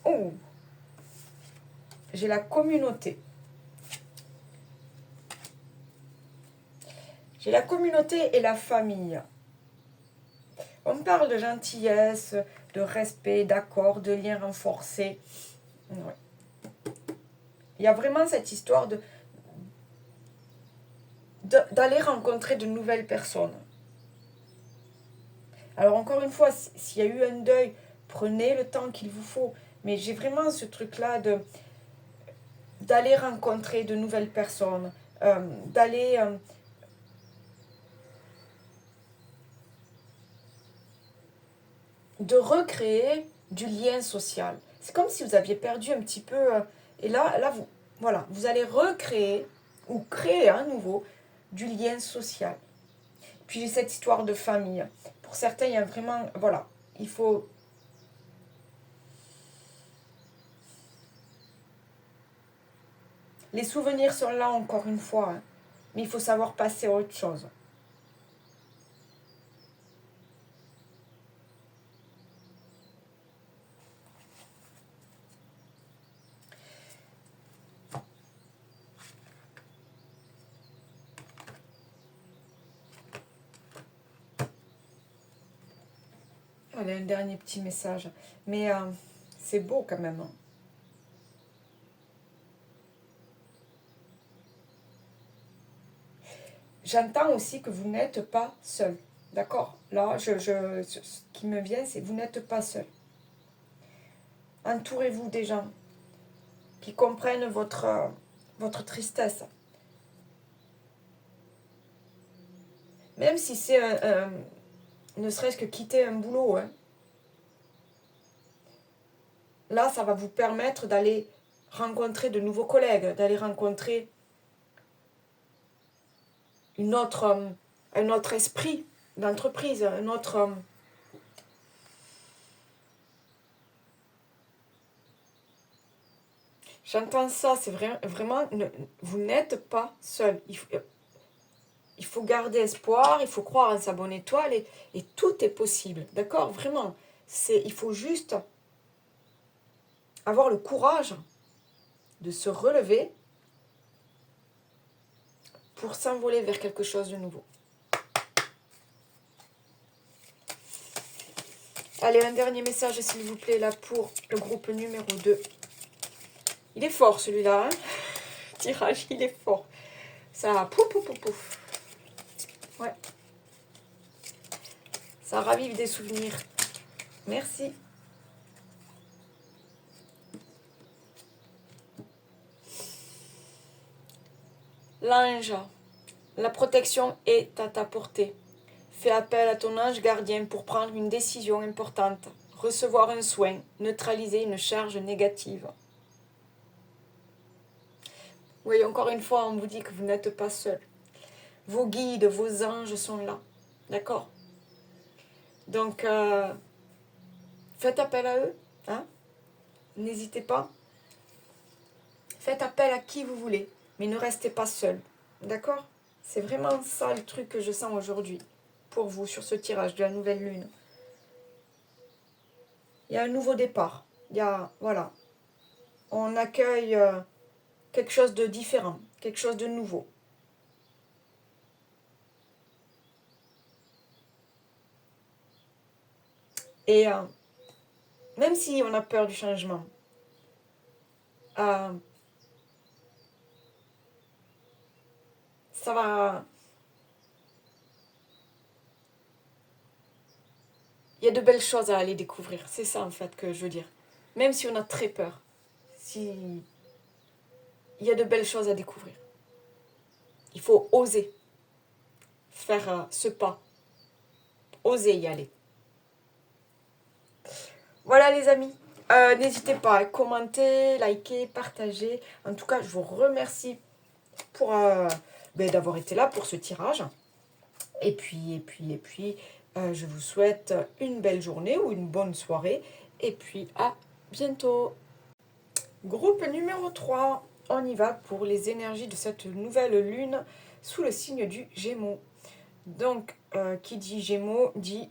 Oh, j'ai la communauté. J'ai la communauté et la famille. On parle de gentillesse, de respect, d'accord, de liens renforcés. Ouais. Il y a vraiment cette histoire d'aller rencontrer de nouvelles personnes. Alors encore une fois, s'il y a eu un deuil, prenez le temps qu'il vous faut. Mais j'ai vraiment ce truc-là d'aller rencontrer de nouvelles personnes, d'aller de recréer du lien social. C'est comme si vous aviez perdu un petit peu, et là vous, voilà, vous allez recréer ou créer à nouveau du lien social. Puis j'ai cette histoire de famille. Pour certains, il y a vraiment, voilà, il faut... Les souvenirs sont là encore une fois, hein, mais il faut savoir passer à autre chose. Allez, un dernier petit message. Mais c'est beau quand même. Hein. J'entends aussi que vous n'êtes pas seul. D'accord? Là, ce qui me vient, c'est que vous n'êtes pas seul. Entourez-vous des gens qui comprennent votre tristesse. Même si c'est ne serait-ce que quitter un boulot. Hein. Là, ça va vous permettre d'aller rencontrer de nouveaux collègues, d'aller rencontrer un autre esprit d'entreprise, un autre... J'entends ça, c'est vraiment, vous n'êtes pas seul. Il faut garder espoir, il faut croire en sa bonne étoile et tout est possible, d'accord? Vraiment, il faut juste avoir le courage de se relever pour s'envoler vers quelque chose de nouveau. Allez, un dernier message, s'il vous plaît, là, pour le groupe numéro 2. Il est fort, celui-là, hein. Tirage, il est fort. Ça, pouf, pouf, pouf, pouf. Ouais. Ça ravive des souvenirs. Merci. L'ange, la protection est à ta portée. Fais appel à ton ange gardien pour prendre une décision importante, recevoir un soin, neutraliser une charge négative. Oui, encore une fois, on vous dit que vous n'êtes pas seul. Vos guides, vos anges sont là. D'accord? Donc, faites appel à eux. Hein? N'hésitez pas. Faites appel à qui vous voulez, mais ne restez pas seul. D'accord? C'est vraiment ça le truc que je sens aujourd'hui pour vous sur ce tirage de la nouvelle lune. Il y a un nouveau départ. Il y a, voilà. On accueille quelque chose de différent, quelque chose de nouveau. Et même si on a peur du changement, ça va... Il y a de belles choses à aller découvrir. C'est ça en fait que je veux dire. Même si on a très peur, il y a de belles choses à découvrir. Il faut oser faire ce pas. Oser y aller. Voilà les amis. N'hésitez pas à commenter, liker, partager. En tout cas, je vous remercie pour d'avoir été là pour ce tirage. Et puis, je vous souhaite une belle journée ou une bonne soirée. Et puis, à bientôt. Groupe numéro 3. On y va pour les énergies de cette nouvelle lune sous le signe du Gémeaux. Donc, qui dit Gémeaux dit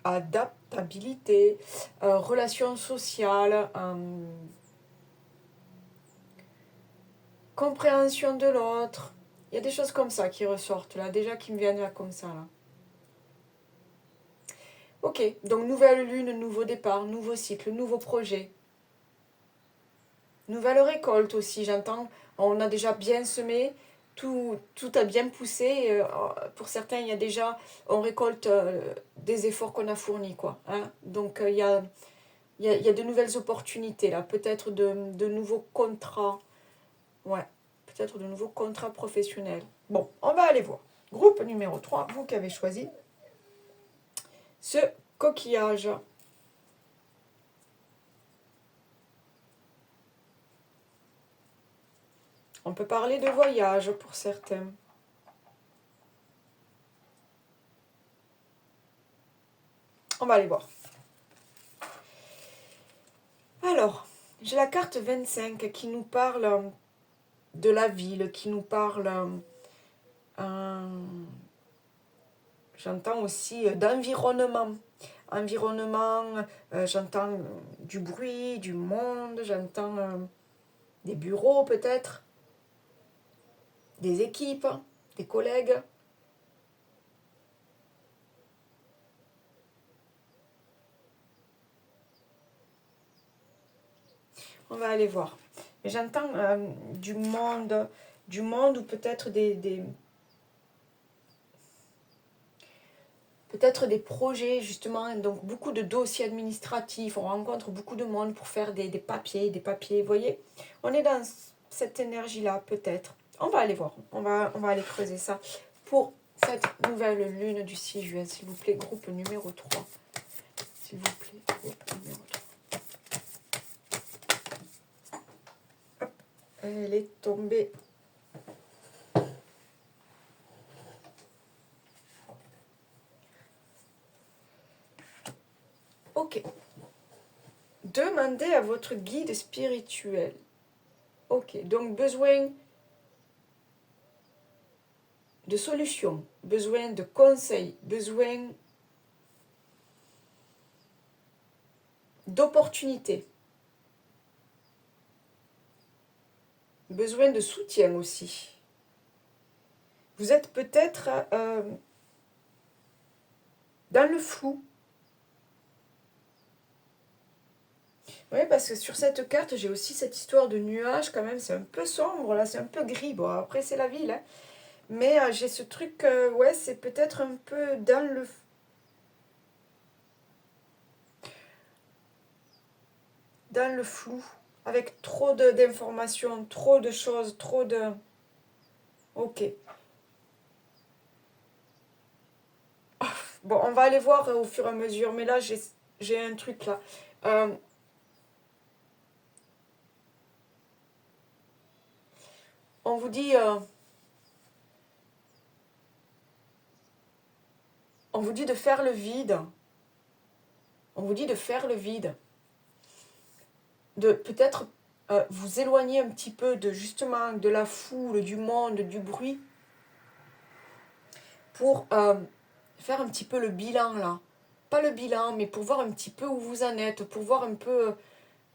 adaptabilité, relations sociales, compréhension de l'autre. Il y a des choses comme ça qui ressortent là, déjà qui me viennent là comme ça là. Ok, donc nouvelle lune, nouveau départ, nouveau cycle, nouveau projet. Nouvelle récolte aussi, j'entends. On a déjà bien semé, tout a bien poussé. Pour certains, il y a déjà, on récolte des efforts qu'on a fournis, quoi. Hein. Donc, il y a de nouvelles opportunités, là. Peut-être de nouveaux contrats. Ouais, peut-être de nouveaux contrats professionnels. Bon, on va aller voir. Groupe numéro 3, vous qui avez choisi ce coquillage. On peut parler de voyage pour certains. On va aller voir. Alors, j'ai la carte 25 qui nous parle de la ville, qui nous parle, j'entends aussi d'environnement. Environnement, j'entends du bruit, du monde, j'entends des bureaux peut-être, des équipes, des collègues. On va aller voir. Mais j'entends du monde ou peut-être peut-être des projets, justement, donc beaucoup de dossiers administratifs, on rencontre beaucoup de monde pour faire des papiers, vous voyez. On est dans cette énergie-là, peut-être. On va aller voir, on va aller creuser ça pour cette nouvelle lune du 6 juin, s'il vous plaît, groupe numéro 3. S'il vous plaît, groupe numéro 3. Hop, elle est tombée. Ok. Demandez à votre guide spirituel. Ok, donc besoin de solutions, besoin de conseils, besoin d'opportunités, besoin de soutien aussi. Vous êtes peut-être dans le flou. Oui, parce que sur cette carte, j'ai aussi cette histoire de nuages quand même. C'est un peu sombre, là, c'est un peu gris. Bon, après, c'est la ville. Hein. Mais j'ai ce truc, ouais, c'est peut-être un peu dans le flou. Avec trop d'informations, trop de choses, trop de... Ok. Bon, on va aller voir au fur et à mesure. Mais là, j'ai un truc là. On vous dit... on vous dit de faire le vide. On vous dit de faire le vide. De peut-être vous éloigner un petit peu de justement de la foule, du monde, du bruit. Pour faire un petit peu le bilan là. Pas le bilan, mais pour voir un petit peu où vous en êtes. Pour voir un peu...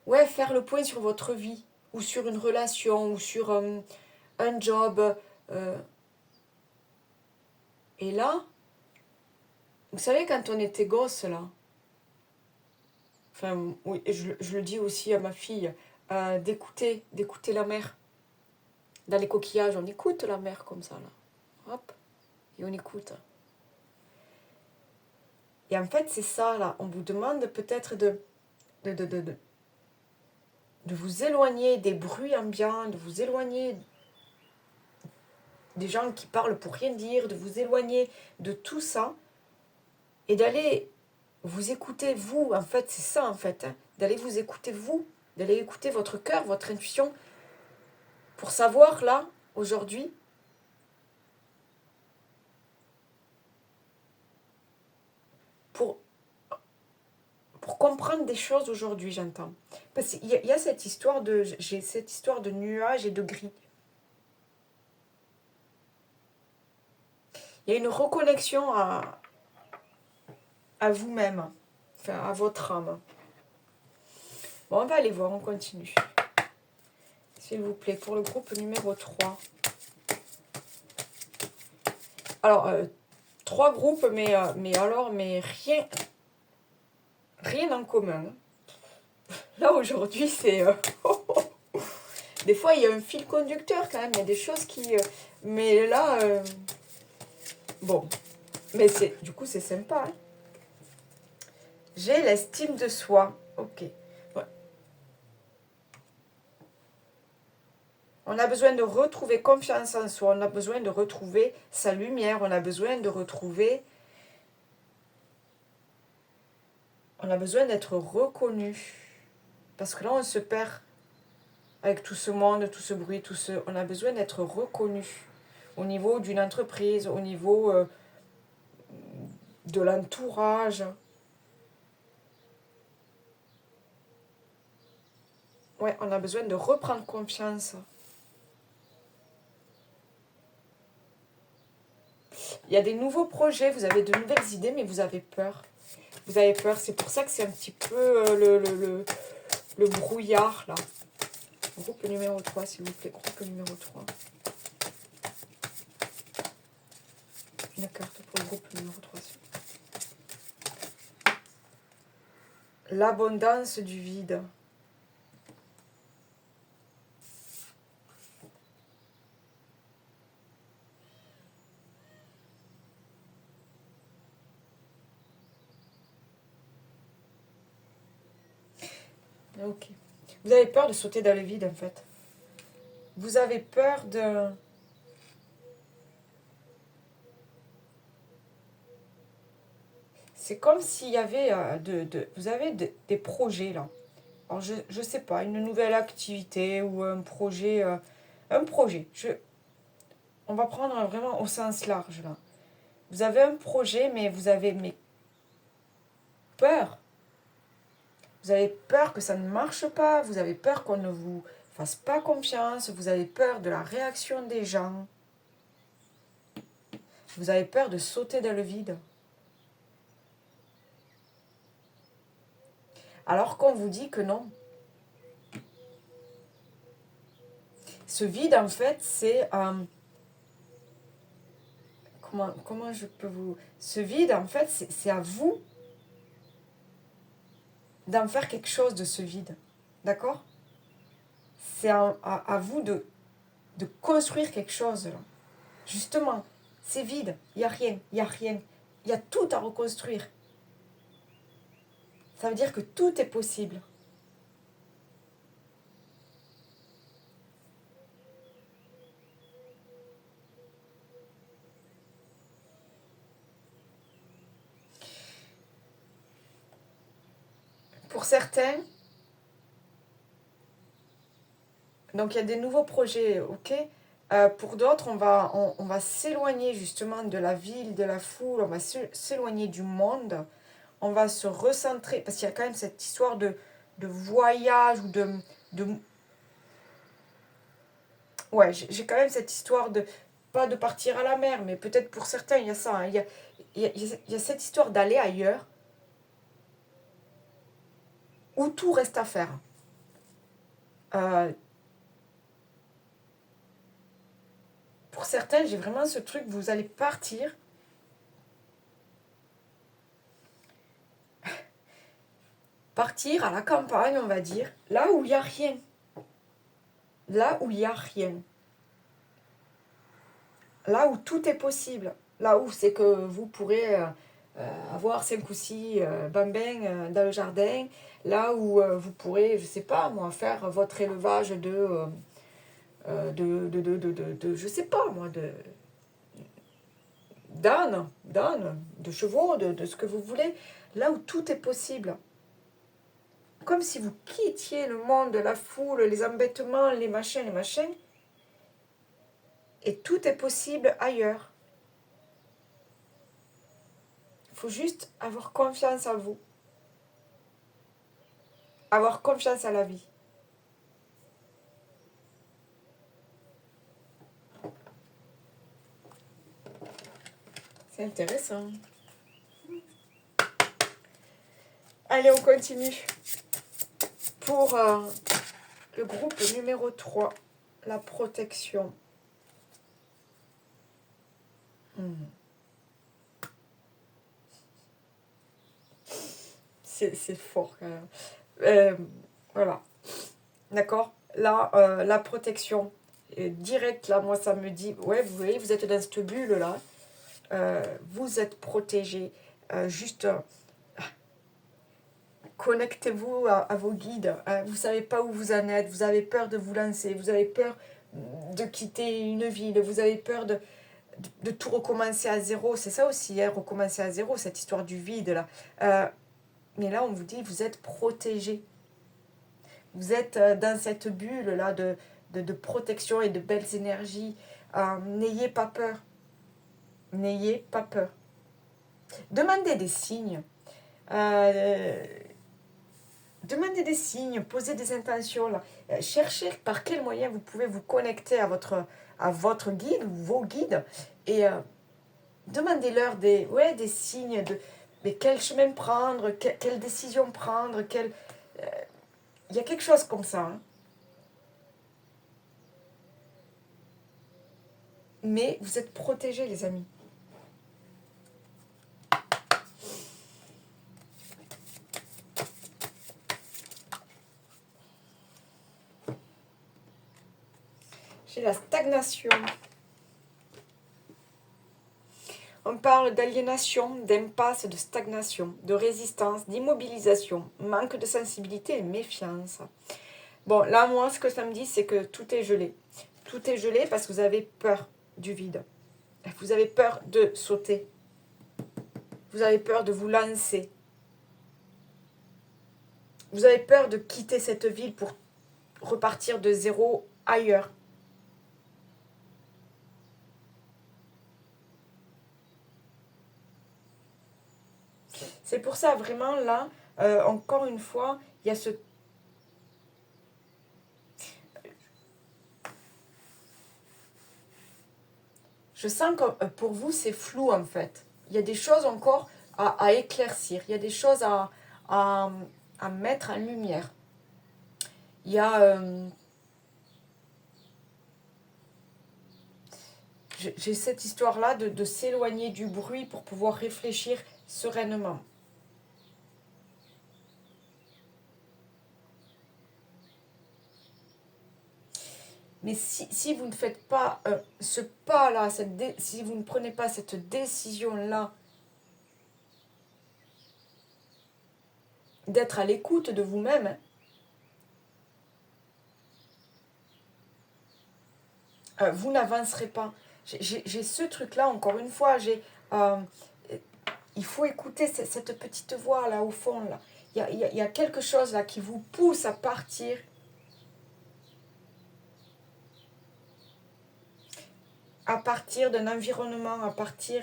ouais, faire le point sur votre vie. Ou sur une relation. Ou sur un job. Et là... Vous savez, quand on était gosse, là, enfin, oui, je le dis aussi à ma fille, d'écouter la mer. Dans les coquillages, on écoute la mer comme ça, là. Hop, et on écoute. Et en fait, c'est ça, là. On vous demande peut-être de vous éloigner des bruits ambiants, de vous éloigner des gens qui parlent pour rien dire, de vous éloigner de tout ça, et d'aller vous écouter, vous, en fait, c'est ça, en fait, hein, d'aller vous écouter, vous, d'aller écouter votre cœur, votre intuition, pour savoir, là, aujourd'hui, pour comprendre des choses aujourd'hui, j'entends. Parce qu'il y a cette histoire j'ai cette histoire de nuages et de gris. Il y a une reconnexion à vous-même, enfin, à votre âme. Bon, on va aller voir, on continue. S'il vous plaît, pour le groupe numéro 3. Alors, 3 groupes, mais rien en commun. Là, aujourd'hui, c'est... Des fois, il y a un fil conducteur quand même. Il y a des choses qui... mais là... bon. Mais du coup, c'est sympa. Hein. J'ai l'estime de soi. Ok. Ouais. On a besoin de retrouver confiance en soi. On a besoin de retrouver sa lumière. On a besoin de retrouver... On a besoin d'être reconnu. Parce que là, on se perd avec tout ce monde, tout ce bruit, tout ce... On a besoin d'être reconnu. Au niveau d'une entreprise, au niveau de l'entourage. Ouais, on a besoin de reprendre confiance. Il y a des nouveaux projets, vous avez de nouvelles idées, mais vous avez peur. Vous avez peur, c'est pour ça que c'est un petit peu le brouillard, là. Groupe numéro 3, s'il vous plaît. Groupe numéro 3. Une carte pour le groupe numéro 3. L'abondance du vide. Ok. Vous avez peur de sauter dans le vide, en fait. Vous avez peur de... C'est comme s'il y avait vous avez des projets, là. Alors, je ne sais pas, une nouvelle activité ou un projet. Un projet. On va prendre vraiment au sens large, là. Vous avez un projet, mais vous avez peur. Vous avez peur que ça ne marche pas. Vous avez peur qu'on ne vous fasse pas confiance. Vous avez peur de la réaction des gens. Vous avez peur de sauter dans le vide. Alors qu'on vous dit que non. Ce vide, en fait, c'est... comment je peux vous... Ce vide, en fait, c'est à vous d'en faire quelque chose de ce vide. D'accord? C'est à vous de construire quelque chose. Là. Justement, c'est vide. Il n'y a rien. Il n'y a rien. Il y a tout à reconstruire. Ça veut dire que tout est possible. Pour certains, donc il y a des nouveaux projets, ok. Pour d'autres, on va s'éloigner justement de la ville, de la foule, on va s'éloigner du monde, on va se recentrer, parce qu'il y a quand même cette histoire de voyage ou de... Ouais, j'ai quand même cette histoire de... Pas de partir à la mer, mais peut-être pour certains, il y a ça. Hein, il y a cette histoire d'aller ailleurs où tout reste à faire. Euh, pour certains, j'ai vraiment ce truc, vous allez partir. Partir à la campagne, on va dire, là où il n'y a rien. Là où il n'y a rien. Là où tout est possible. Là où c'est que vous pourrez avoir 5 ou 6 bambins dans le jardin. Là où vous pourrez, je sais pas moi, faire votre élevage je sais pas moi, d'ânes, de chevaux, de ce que vous voulez. Là où tout est possible. Comme si vous quittiez le monde, la foule, les embêtements, les machins, et tout est possible ailleurs. Il faut juste avoir confiance en vous. Avoir confiance à la vie. C'est intéressant. Allez, on continue. Pour le groupe numéro 3, la protection. C'est fort quand même. Voilà. D'accord. là, la protection directe, là, moi, ça me dit, ouais, vous voyez, vous êtes dans cette bulle-là, vous êtes protégé, juste connectez-vous à vos guides, vous ne savez pas où vous en êtes, vous avez peur de vous lancer, vous avez peur de quitter une ville, vous avez peur de tout recommencer à zéro, c'est ça aussi, hein, recommencer à zéro, cette histoire du vide, là. Mais là, on vous dit, vous êtes protégé. Vous êtes dans cette bulle-là de protection et de belles énergies. N'ayez pas peur. N'ayez pas peur. Demandez des signes. Demandez des signes, posez des intentions. Là. Cherchez par quel moyen vous pouvez vous connecter à votre guide ou vos guides. Et demandez-leur des signes de mais quel chemin prendre, quelle décision prendre. Il y a quelque chose comme ça. Hein. Mais vous êtes protégés, les amis. J'ai la stagnation. On parle d'aliénation, d'impasse, de stagnation, de résistance, d'immobilisation, manque de sensibilité et méfiance. Bon, là, moi, ce que ça me dit, c'est que tout est gelé. Tout est gelé parce que vous avez peur du vide. Vous avez peur de sauter. Vous avez peur de vous lancer. Vous avez peur de quitter cette ville pour repartir de zéro ailleurs. C'est pour ça, vraiment, là, encore une fois, il y a ce... Je sens que pour vous, c'est flou, en fait. Il y a des choses encore à éclaircir. Il y a des choses à mettre en lumière. Il y a... j'ai cette histoire-là de s'éloigner du bruit pour pouvoir réfléchir sereinement. Mais si vous ne faites pas ce pas-là, si vous ne prenez pas cette décision-là d'être à l'écoute de vous-même, vous n'avancerez pas. J'ai ce truc-là, encore une fois, il faut écouter cette petite voix là au fond. Là. Il y a quelque chose là qui vous pousse à partir. À partir d'un environnement, à partir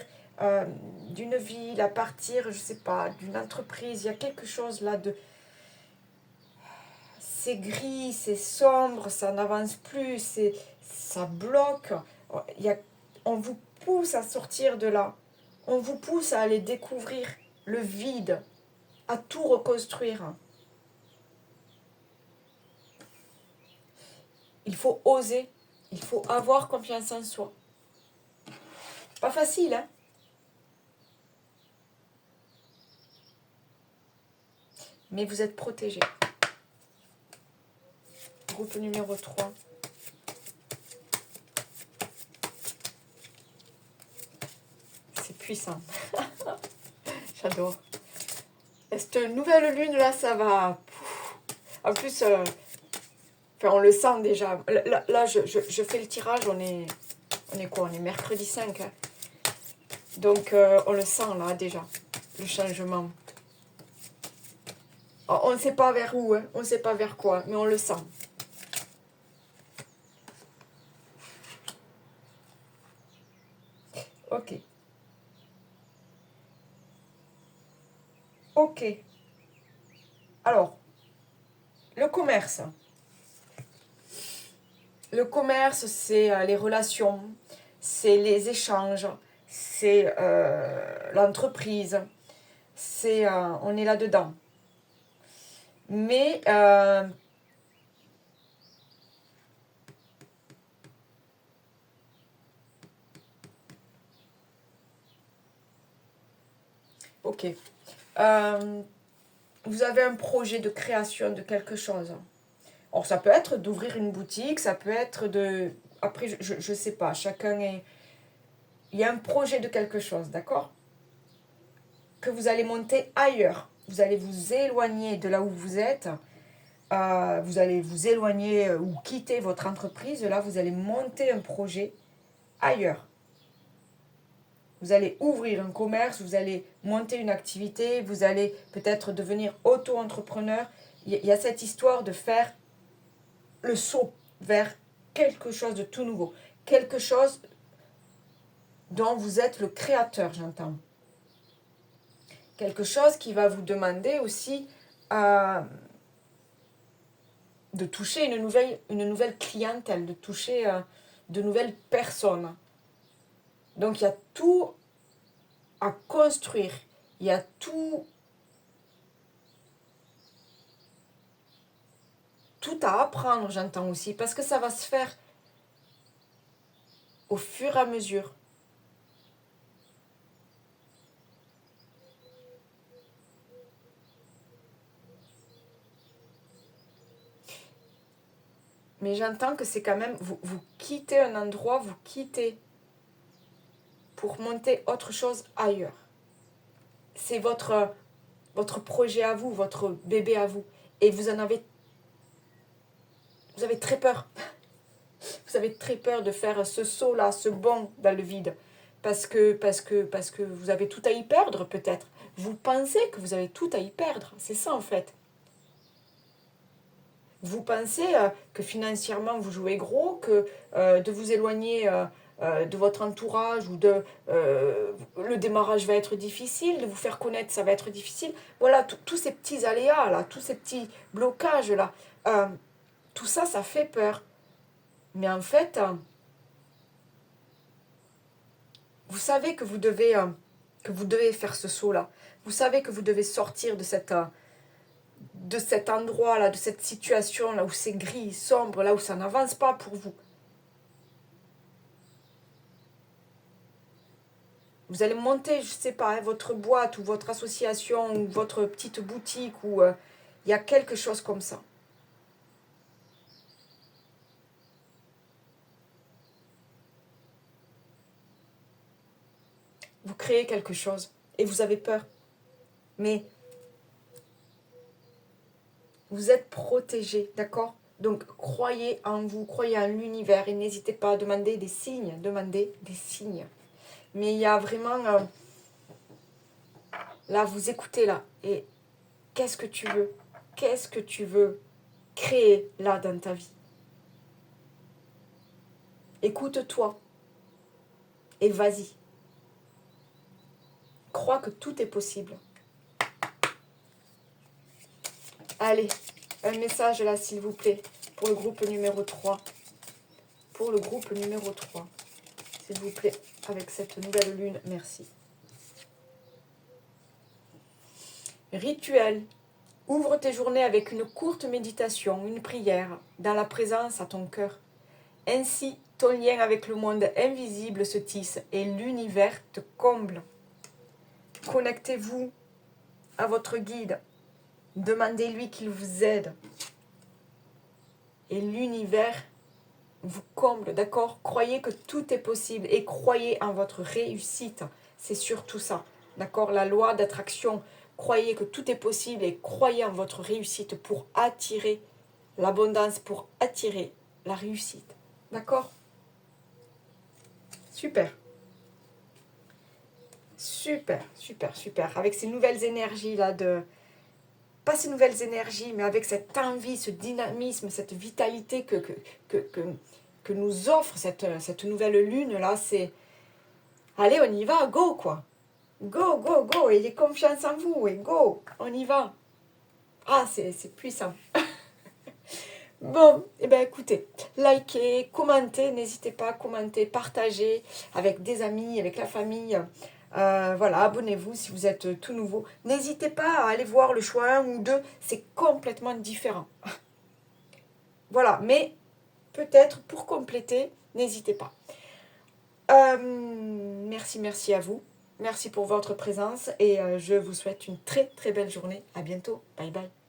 d'une ville, à partir, je sais pas, d'une entreprise. Il y a quelque chose là de... C'est gris, c'est sombre, ça n'avance plus, ça bloque. On vous pousse à sortir de là. On vous pousse à aller découvrir le vide, à tout reconstruire. Il faut oser, il faut avoir confiance en soi. Pas facile, hein? Mais vous êtes protégés. Groupe numéro 3. C'est puissant. J'adore. Cette nouvelle lune, là, ça va... En plus, on le sent déjà. Là je fais le tirage, on est quoi? On est mercredi 5. Hein. Donc, on le sent, là, déjà. Le changement. On ne sait pas vers où, hein. On ne sait pas vers quoi, mais on le sent. Ok. Ok. Alors, le commerce. Le commerce, c'est les relations, c'est les échanges, c'est l'entreprise, on est là-dedans. Mais ok. Vous avez un projet de création de quelque chose. Or, ça peut être d'ouvrir une boutique, ça peut être de... Après, je ne sais pas, chacun est... Il y a un projet de quelque chose, d'accord? Que vous allez monter ailleurs. Vous allez vous éloigner de là où vous êtes. Vous allez vous éloigner ou quitter votre entreprise. Là, vous allez monter un projet ailleurs. Vous allez ouvrir un commerce, vous allez monter une activité, vous allez peut-être devenir auto-entrepreneur. Il y a cette histoire de faire le saut vers quelque chose de tout nouveau. Quelque chose dont vous êtes le créateur, j'entends. Quelque chose qui va vous demander aussi de toucher une nouvelle clientèle, de toucher de nouvelles personnes. Donc il y a tout à construire, il y a tout à apprendre, j'entends aussi, parce que ça va se faire au fur et à mesure. Mais j'entends que c'est quand même, vous quittez un endroit, vous quittez pour monter autre chose ailleurs. C'est votre projet à vous, votre bébé à vous. Et vous avez très peur. Vous avez très peur de faire ce saut-là, ce bond dans le vide. Parce que vous avez tout à y perdre peut-être. Vous pensez que vous avez tout à y perdre. C'est ça en fait. Vous pensez que financièrement vous jouez gros, que de vous éloigner de votre entourage ou le démarrage va être difficile, de vous faire connaître ça va être difficile. Voilà, tous ces petits aléas là, tous ces petits blocages là, tout ça, ça fait peur. Mais en fait, vous savez que vous devez faire ce saut là. Vous savez que vous devez sortir de cet endroit-là, de cette situation-là où c'est gris, sombre, là où ça n'avance pas pour vous. Vous allez monter, je ne sais pas, votre boîte ou votre association ou votre petite boutique ou il y a quelque chose comme ça. Vous créez quelque chose et vous avez peur. Mais vous êtes protégé, d'accord? Donc croyez en vous, croyez en l'univers et n'hésitez pas à demander des signes, demandez des signes. Mais il y a vraiment... là, vous écoutez là. Et qu'est-ce que tu veux? Qu'est-ce que tu veux créer là dans ta vie? Écoute-toi. Et vas-y. Crois que tout est possible. Allez, un message là, s'il vous plaît, pour le groupe numéro 3. Pour le groupe numéro 3. S'il vous plaît, avec cette nouvelle lune, merci. Rituel. Ouvre tes journées avec une courte méditation, une prière, dans la présence à ton cœur. Ainsi, ton lien avec le monde invisible se tisse et l'univers te comble. Connectez-vous à votre guide. Demandez-lui qu'il vous aide. Et l'univers vous comble, d'accord? Croyez que tout est possible et croyez en votre réussite. C'est surtout ça, d'accord? La loi d'attraction. Croyez que tout est possible et croyez en votre réussite pour attirer l'abondance, pour attirer la réussite. D'accord? Super. Super, super, super. Avec ces nouvelles énergies là pas ces nouvelles énergies, mais avec cette envie, ce dynamisme, cette vitalité que nous offre cette nouvelle lune là, c'est... Allez, on y va, go quoi. Go, go, go, ayez confiance en vous et go, on y va. Ah, c'est puissant. Bon, et bien écoutez, likez, commentez, n'hésitez pas à commenter, partagez avec des amis, avec la famille. Voilà, abonnez-vous si vous êtes tout nouveau. N'hésitez pas à aller voir le choix 1 ou 2, c'est complètement différent. Voilà, mais peut-être pour compléter, n'hésitez pas. Merci à vous. Merci pour votre présence et je vous souhaite une très très belle journée. À bientôt. Bye bye.